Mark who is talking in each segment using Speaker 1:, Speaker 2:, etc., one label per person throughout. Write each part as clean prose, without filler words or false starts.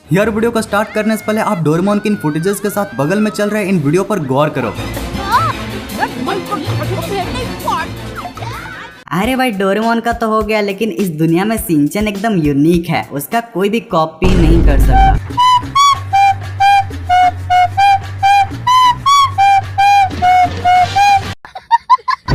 Speaker 1: यार वीडियो को स्टार्ट करने से पहले आप डोरेमोन के इन फुटेजेस के साथ बगल में चल रहे इन वीडियो पर गौर करो।
Speaker 2: अरे भाई डोरेमोन का तो हो गया, लेकिन इस दुनिया में शिनचैन एकदम यूनिक है, उसका कोई भी कॉपी नहीं कर सकता।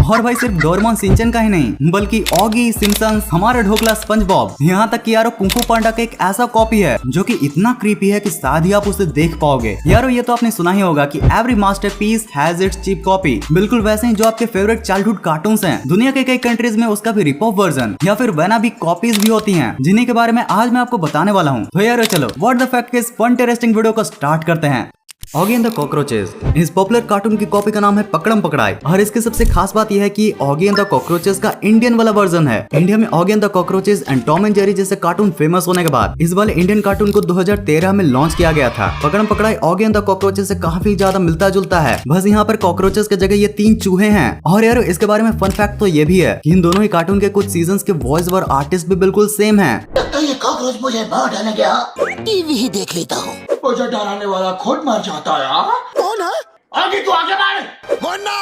Speaker 1: और भाई सिर्फ डोरेमोन शिनचैन का ही नहीं बल्कि ऑगी, सिम्पसंस, हमारा ढोकला स्पंज बॉब, यहाँ तक कि यारो कुंफू पांडा का एक ऐसा कॉपी है जो कि इतना क्रीपी है कि शायद ही आप उसे देख पाओगे। यारो ये तो आपने सुना ही होगा कि every masterpiece has its cheap copy. बिल्कुल वैसे ही जो आपके फेवरेट चाइल्डहुड कार्टून्स हैं, दुनिया के कई कंट्रीज में उसका भी रिपॉप वर्जन या फिर वैना भी कॉपीज भी होती हैं, जिन्हीं के बारे में आज मैं आपको बताने वाला हूँ। तो यारो चलो व्हाट द फैक्ट इस फन इंटरेस्टिंग वीडियो को स्टार्ट करते हैं। ऑगी एंड द कॉकरोचेस इस पॉपुलर कार्टून की कॉपी का नाम है पकड़म पकड़ाई, और इसकी सबसे खास बात यह है कि ऑगी एंड द कॉकरोचेस का इंडियन वाला वर्जन है। इंडिया में Oggy and the cockroaches and Tom and Jerry जैसे कार्टून फेमस होने के बाद इस वाले इंडियन कार्टून को 2013 में लॉन्च किया गया था। पकड़म पकड़ाई ऑगी एंड द कॉकरोचेस से काफी ज्यादा मिलता जुलता है, बस यहाँ पर कॉकरोचेस की जगह ये 3 चूहे हैं। और यार इसके बारे में फन फैक्ट तो ये भी है कि इन दोनों ही कार्टून के कुछ सीजन के वॉइस ओवर आर्टिस्ट भी बिल्कुल सेम है।
Speaker 3: तो ये कॉकरोच मुझे मार डालने गया, टीवी ही देख लेता हूँ।
Speaker 4: मुझे डराने वाला खुद मर जाता है।
Speaker 3: कौन है?
Speaker 4: आगे तू आगे मार।
Speaker 3: मुन्ना!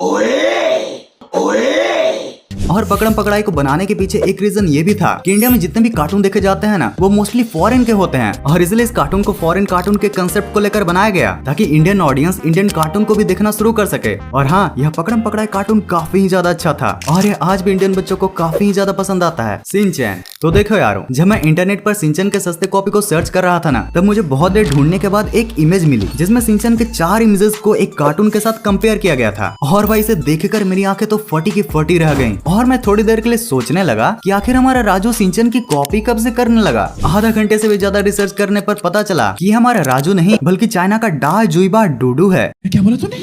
Speaker 4: ओए ओए।
Speaker 1: और पकड़म पकड़ाई को बनाने के पीछे एक रीजन ये भी था कि इंडिया में जितने भी कार्टून देखे जाते हैं ना, वो मोस्टली फॉरेन के होते हैं, और इसलिए इस कार्टून को फॉरेन कार्टून के कंसेप्ट को लेकर बनाया गया ताकि इंडियन ऑडियंस इंडियन कार्टून को भी देखना शुरू कर सके। और हाँ, यह पकड़म पकड़ाई कार्टून काफी ज्यादा अच्छा था और यह आज भी इंडियन बच्चों को काफी ज्यादा पसंद आता है। शिनचैन तो देखो यारो, जब मैं इंटरनेट पर शिनचैन के सस्ते कॉपी को सर्च कर रहा था ना, तब मुझे बहुत देर ढूंढने के बाद एक इमेज मिली जिसमें शिनचैन के 4 इमेजेस को एक कार्टून के साथ कंपेयर किया गया था। और भाई इसे देखकर मेरी आंखें तो फटी की फटी रह गईं, और मैं थोड़ी देर के लिए सोचने लगा कि आखिर हमारा राजू शिनचैन की कॉपी कब से करने लगा। आधा घंटे से भी ज्यादा रिसर्च करने पर पता चला कि हमारा राजू नहीं बल्कि चाइना का डा जुइबा डूडू है।
Speaker 4: क्या बोला तूने?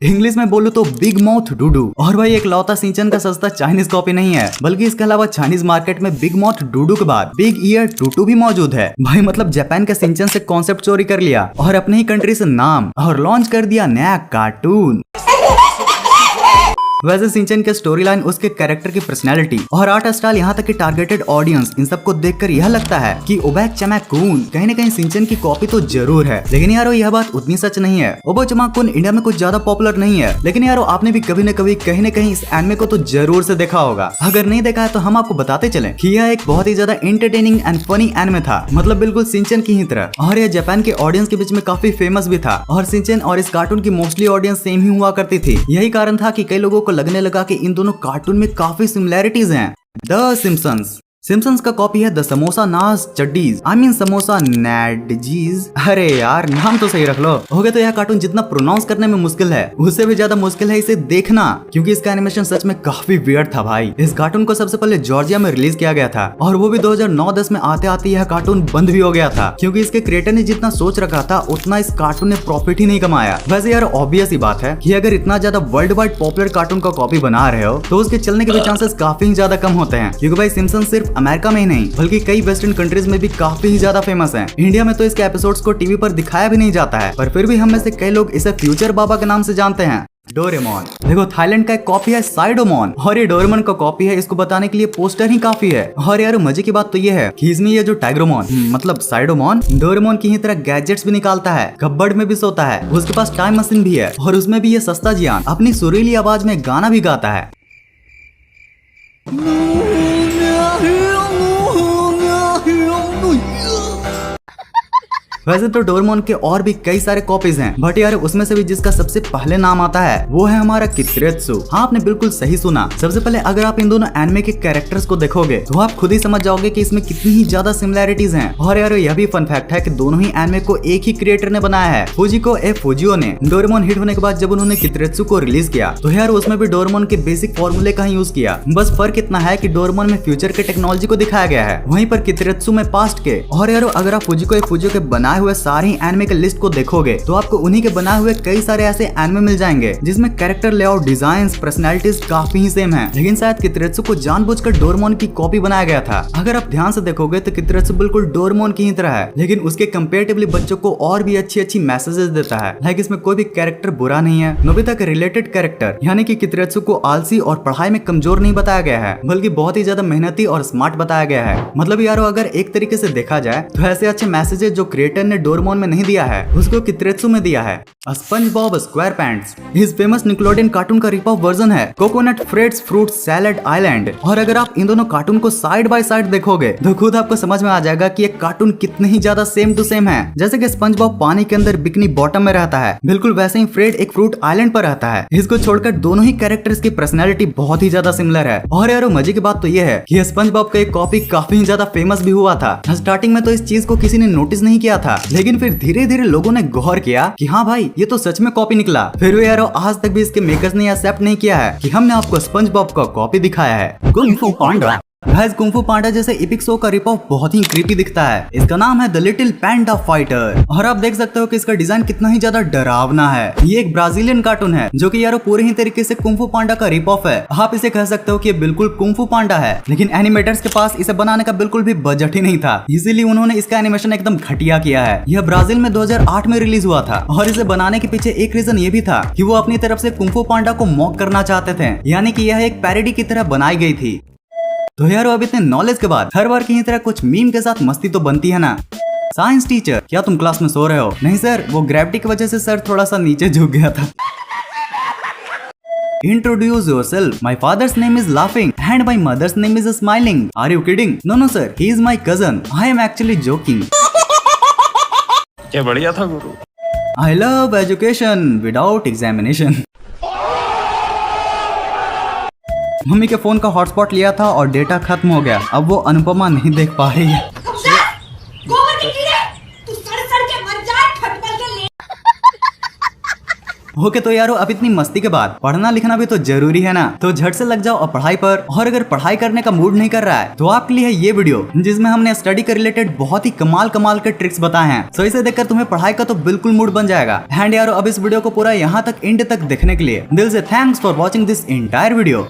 Speaker 1: इंग्लिश में बोलूं तो बिग माउथ डूडू। और भाई एक लौता शिनचैन का सस्ता चाइनीज कॉपी नहीं है, बल्कि इसके अलावा चाइनीज मार्केट में बिग माउथ डूडू के बाद बिग ईयर टूटू भी मौजूद है। भाई मतलब जापान के शिनचैन से कॉन्सेप्ट चोरी कर लिया और अपने ही कंट्री से नाम और लॉन्च कर दिया नया कार्टून। वैसे शिनचैन के स्टोरी लाइन, उसके कैरेक्टर की पर्सनैलिटी और आर्ट स्टाइल, यहाँ तक कि टारगेटेड ऑडियंस, इन सबको देखकर यह लगता है कि ओबे चमाकुन कहीं न कहीं शिनचैन की कॉपी तो जरूर है। लेकिन यारो यह बात उतनी सच नहीं है। ओबे चमाकुन इंडिया में कुछ ज्यादा पॉपुलर नहीं है, लेकिन यारो आपने भी कभी न कभी कहीं न कहीं इस एनिमे को तो जरूर से देखा होगा। अगर नहीं देखा है तो हम आपको बताते चले कि यह एक बहुत ही ज्यादा एंटरटेनिंग एंड फनी एनिमे था, मतलब बिल्कुल शिनचैन की ही तरह। और यह जापान के ऑडियंस के बीच में काफी फेमस भी था, और शिनचैन और इस कार्टून की मोस्टली ऑडियंस सेम ही हुआ करती थी। यही कारण था कि कई लोगों को लगने लगा कि इन दोनों कार्टून में काफी सिमिलैरिटीज हैं। द सिम्पसंस सिम्पसंस का कॉपी है द समोसा नाज चड्डीज, आई मीन समोसा नैडजीज। अरे यार नाम तो सही रख लो। हो गया तो यह कार्टून जितना प्रोनाउंस करने में मुश्किल है, उससे भी ज्यादा मुश्किल है इसे देखना, क्योंकि इसका एनिमेशन सच में काफी वियर्ड था भाई। इस कार्टून को सबसे पहले जॉर्जिया में रिलीज किया गया था, और वो भी 2009-10 में आते आते यह कार्टून बंद भी हो गया था, क्योंकि इसके क्रिएटर ने जितना सोच रखा था उतना इस कार्टून ने प्रॉफिट ही नहीं कमाया। वैसे यार ऑब्वियस ही बात है कि अगर इतना ज्यादा वर्ल्ड वाइड पॉपुलर कार्टून का कॉपी बना रहे हो तो उसके चलने के भी चांसेस काफी ज्यादा कम होते हैं, क्योंकि भाई सिम्पसंस सिर्फ अमेरिका में ही नहीं बल्कि कई वेस्टर्न कंट्रीज में भी काफी ज्यादा फेमस है। इंडिया में तो इसके एपिसोड्स को टीवी पर दिखाया भी नहीं जाता है, पर फिर भी हम में से कई लोग इसे फ्यूचर बाबा के नाम से जानते हैं। डोरेमोन देखो, थाईलैंड का एक कॉपी है साइडोमोन, और ये डोरेमोन का कॉपी है। इसको बताने के लिए पोस्टर ही काफी है। और यार मजे की बात तो ये है कि इसमें ये जो टाइग्रोमोन मतलब साइडोमोन डोरेमोन की ही तरह गैजेट्स भी निकालता है, कपबोर्ड में भी सोता है, उसके पास टाइम मशीन भी है, और उसमें भी ये सस्ता जियान अपनी सुरीली आवाज में गाना भी गाता है। वैसे तो डोरेमोन के और भी कई सारे कॉपीज हैं, बट यार उसमें से भी जिसका सबसे पहले नाम आता है वो है हमारा कित्रेत्सु। हाँ आपने बिल्कुल सही सुना। सबसे पहले अगर आप इन दोनों एनिमे के कैरेक्टर्स को देखोगे तो आप खुद ही समझ जाओगे कि इसमें कितनी ही ज्यादा सिमिलैरिटीज हैं। और यार यह भी फन फैक्ट है कि दोनों ही एनिमे को एक ही क्रिएटर ने बनाया है, फुजिको ए फुजियो ने। डोरेमोन हिट होने के बाद जब उन्होंने कित्रेत्सु को रिलीज किया तो यार उसमें भी डोरेमोन के बेसिक फॉर्मूले का ही यूज किया, बस फर्क इतना है कि डोरेमोन में फ्यूचर के टेक्नोलॉजी को दिखाया गया है, वहीं पर कित्रेत्सु में पास्ट के। और यार अगर आप फुजिको ए फुजियो के बनाए हुए सारे एनिमे के लिस्ट को देखोगे तो आपको उन्हीं के बनाए हुए कई सारे ऐसे एनिमे मिल जाएंगे जिसमें कैरेक्टर लेआउट, डिजाइन, पर्सनैलिटीज काफी ही सेम है, लेकिन शायद कितरेत्सु को जानबूझकर डोरेमोन की कॉपी बनाया गया था। अगर आप ध्यान से देखोगे तो कितरेत्सु बिल्कुल डोरेमोन की ही तरह है, लेकिन उसके कंपेरेटिवली बच्चों को और भी अच्छी मैसेजेस देता है। लाइक इसमें कोई भी कैरेक्टर बुरा नहीं है। नोबिता के रिलेटेड कैरेक्टर यानी कि कितरेत्सु को आलसी और पढ़ाई में कमजोर नहीं बताया गया है, बल्कि बहुत ही ज्यादा मेहनती और स्मार्ट बताया गया है। मतलब यारो अगर एक तरीके से देखा जाए तो ऐसे अच्छे मैसेजेस जो क्रिएटर ने डोरेमोन में नहीं दिया है उसको कितरेत्सु में दिया है। स्पंजबॉब स्क्वायरपैंट्स इस फेमस निकलोडियन कार्टून का रिप ऑफ वर्जन है Coconut Fred's Fruit Salad Island. और अगर आप इन दोनों कार्टून को साइड बाय साइड देखोगे तो खुद आपको समझ में आ जाएगा कि ये कार्टून कितने ही ज्यादा सेम टू सेम है। जैसे कि स्पंजबॉब पानी के अंदर बिकनी बॉटम में रहता है, बिल्कुल वैसे ही फ्रेड एक फ्रूट आइलैंड पर रहता है। इसको छोड़कर दोनों ही कैरेक्टर्स की पर्सनैलिटी बहुत ही ज्यादा सिमिलर है। और यारो मजे की बात तो ये है कि स्पंजबॉब का एक कॉपी काफी ज्यादा फेमस भी हुआ था। स्टार्टिंग में तो इस चीज को किसी ने नोटिस नहीं किया था, लेकिन फिर धीरे धीरे लोगों ने गौर किया कि हाँ भाई ये तो सच में कॉपी निकला। फिर भी यारो आज तक भी इसके मेकर्स ने एक्सेप्ट नहीं किया है कि हमने आपको स्पंजबॉब का कॉपी दिखाया है। कुंग फू पांडा गाइस, कुंग फू पांडा जैसे एपिक शो का रिप ऑफ बहुत ही क्रीपी दिखता है। इसका नाम है द लिटिल पैंडा फाइटर और आप देख सकते हो कि इसका डिजाइन कितना ही ज्यादा डरावना है। ये एक ब्राजीलियन कार्टून है जो कि यारो पूरे ही तरीके से कुंग फू पांडा का रिप ऑफ है। आप इसे कह सकते हो कि ये बिल्कुल कुंग फू पांडा है, लेकिन एनिमेटर्स के पास इसे बनाने का बिल्कुल भी बजट ही नहीं था, इसीलिए उन्होंने इसका एनिमेशन एकदम घटिया किया है। यह ब्राजील में 2008 में रिलीज हुआ था और इसे बनाने के पीछे एक रीजन ये भी था कि वो अपनी तरफ से कुंग फू पांडा को मॉक करना चाहते थे, यानी कि यह एक पैरोडी की तरह बनाई गई थी। तो यार अब इतने नॉलेज के बाद हर बार की तरह कुछ मीम के साथ मस्ती तो बनती है ना। साइंस टीचर, क्या तुम क्लास में सो रहे हो? नहीं सर, वो ग्रेविटी की वजह से सर थोड़ा सा नीचे झुक गया था। Introduce yourself. My father's name is laughing and my mother's name is smiling. Are you kidding? No, no sir. He is my cousin. I am actually joking.
Speaker 5: क्या बढ़िया था गुरु।
Speaker 1: I love education without examination. Mummy के phone का hotspot लिया था और data खत्म हो गया। अब वो अनुपमा नहीं देख पा रही है।
Speaker 6: गोबर के कीड़े, तू सड़ के मर जा, खटपल के ले।
Speaker 1: ओके तो यारो अब इतनी मस्ती के बाद पढ़ना लिखना भी तो जरूरी है ना, तो झट से लग जाओ अब पढ़ाई पर। और अगर पढ़ाई करने का मूड नहीं कर रहा है तो आपके लिए है ये वीडियो जिसमें हमने स्टडी के रिलेटेड बहुत ही कमाल के ट्रिक्स बताए हैं। सो इसे देखकर तुम्हें पढ़ाई का तो बिल्कुल मूड बन जाएगा। एंड यारो अब इस वीडियो को पूरा यहाँ तक एंड तक देखने के लिए दिल से thanks for watching this entire video.